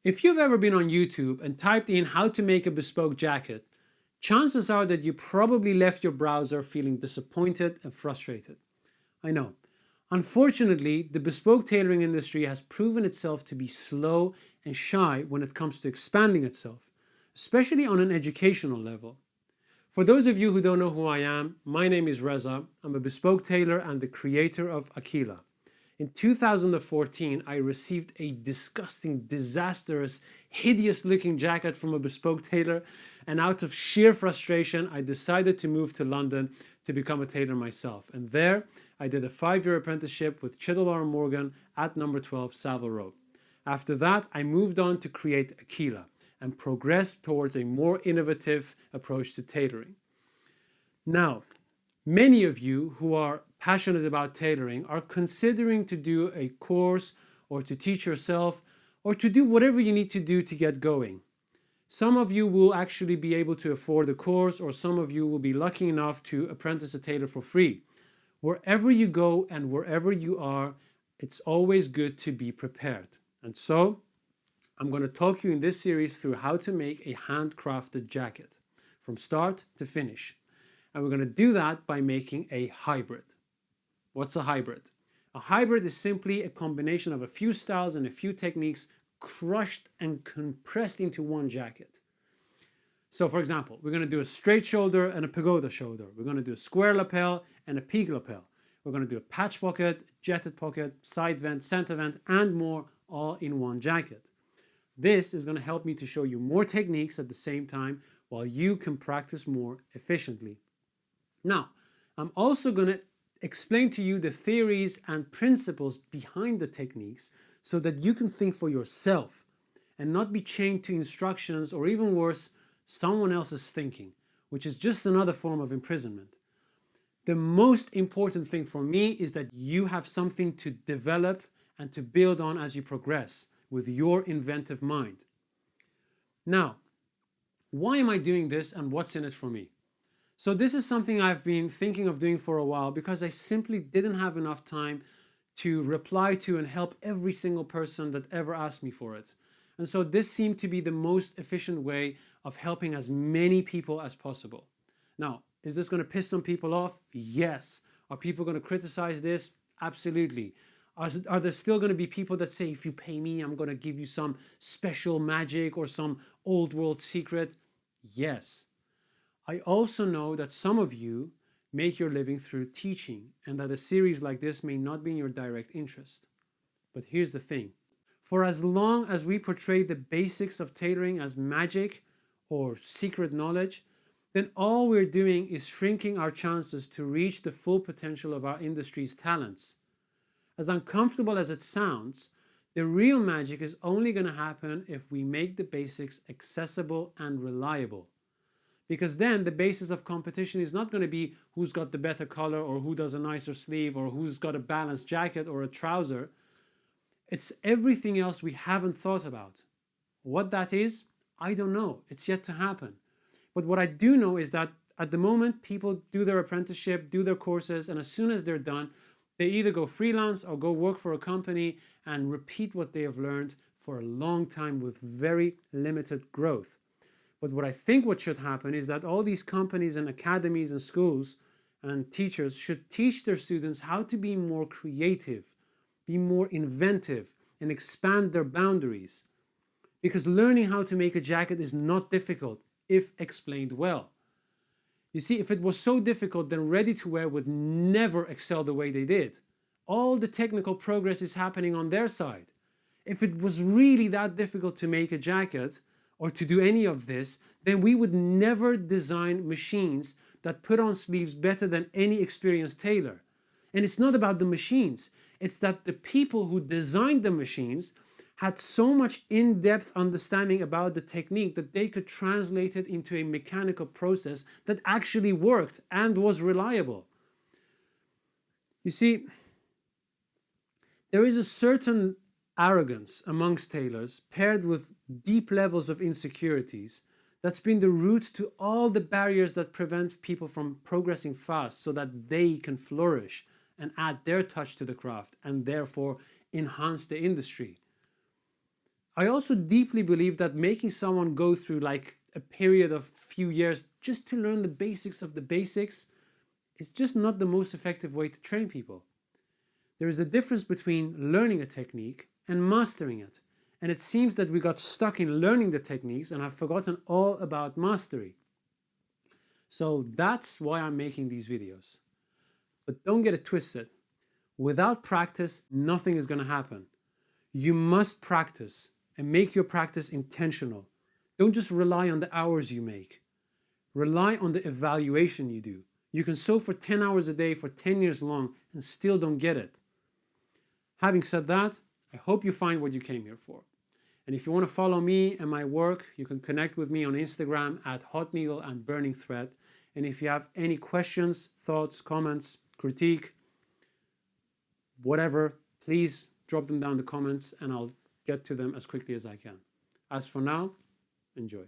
If you've ever been on YouTube and typed in how to make a bespoke jacket, chances are that you probably left your browser feeling disappointed and frustrated. I know. Unfortunately, the bespoke tailoring industry has proven itself to be slow and shy when it comes to expanding itself, especially on an educational level. For those of you who don't know who I am, my name is Reza. I'm a bespoke tailor and the creator of Aquila. In 2014, I received a disgusting, disastrous, hideous looking jacket from a bespoke tailor, and out of sheer frustration, I decided to move to London to become a tailor myself. And there, I did a 5-year apprenticeship with Chidwell Morgan at number 12 Savile Row. After that, I moved on to create Aquila and progressed towards a more innovative approach to tailoring. Now, many of you who are passionate about tailoring are considering to do a course or to teach yourself or to do whatever you need to do to get going. Some of you will actually be able to afford a course, or some of you will be lucky enough to apprentice a tailor for free. Wherever you go and wherever you are, it's always good to be prepared. And so, I'm going to talk you in this series through how to make a handcrafted jacket from start to finish. And we're going to do that by making a hybrid. What's a hybrid? A hybrid is simply a combination of a few styles and a few techniques crushed and compressed into one jacket. So for example, we're going to do a straight shoulder and a pagoda shoulder. We're going to do a square lapel and a peak lapel. We're going to do a patch pocket, jetted pocket, side vent, center vent, and more, all in one jacket. This is going to help me to show you more techniques at the same time while you can practice more efficiently. Now, I'm also going to explain to you the theories and principles behind the techniques so that you can think for yourself and not be chained to instructions, or even worse, someone else's thinking, which is just another form of imprisonment. The most important thing for me is that you have something to develop and to build on as you progress with your inventive mind. Now, why am I doing this and what's in it for me? So this is something I've been thinking of doing for a while because I simply didn't have enough time to reply to and help every single person that ever asked me for it. And so this seemed to be the most efficient way of helping as many people as possible. Now, is this going to piss some people off? Yes. Are people going to criticize this? Absolutely. Are there still going to be people that say, if you pay me, I'm going to give you some special magic or some old world secret? Yes. I also know that some of you make your living through teaching, and that a series like this may not be in your direct interest. But here's the thing. For as long as we portray the basics of tailoring as magic or secret knowledge, then all we're doing is shrinking our chances to reach the full potential of our industry's talents. As uncomfortable as it sounds, the real magic is only going to happen if we make the basics accessible and reliable. Because then the basis of competition is not going to be who's got the better color or who does a nicer sleeve or who's got a balanced jacket or a trouser. It's everything else we haven't thought about. What that is, I don't know. It's yet to happen. But what I do know is that at the moment, people do their apprenticeship, do their courses, and as soon as they're done, they either go freelance or go work for a company and repeat what they have learned for a long time with very limited growth. But what I think what should happen is that all these companies and academies and schools and teachers should teach their students how to be more creative, be more inventive, and expand their boundaries. Because learning how to make a jacket is not difficult if explained well. You see, if it was so difficult, then ready-to-wear would never excel the way they did. All the technical progress is happening on their side. If it was really that difficult to make a jacket, or to do any of this, then we would never design machines that put on sleeves better than any experienced tailor. And it's not about the machines. It's that the people who designed the machines had so much in-depth understanding about the technique that they could translate it into a mechanical process that actually worked and was reliable. You see, there is a certain arrogance amongst tailors paired with deep levels of insecurities that's been the root to all the barriers that prevent people from progressing fast so that they can flourish and add their touch to the craft and therefore enhance the industry. I also deeply believe that making someone go through like a period of few years just to learn the basics of the basics is just not the most effective way to train people. There is a difference between learning a technique and mastering it. And it seems that we got stuck in learning the techniques and have forgotten all about mastery. So that's why I'm making these videos. But don't get it twisted. Without practice, nothing is going to happen. You must practice and make your practice intentional. Don't just rely on the hours you make. Rely on the evaluation you do. You can sew for 10 hours a day for 10 years long and still don't get it. Having said that, I hope you find what you came here for. And if you want to follow me and my work, you can connect with me on Instagram at Hot Needle and Burning Thread. And if you have any questions, thoughts, comments, critique, whatever, please drop them down in the comments and I'll get to them as quickly as I can. As for now, enjoy.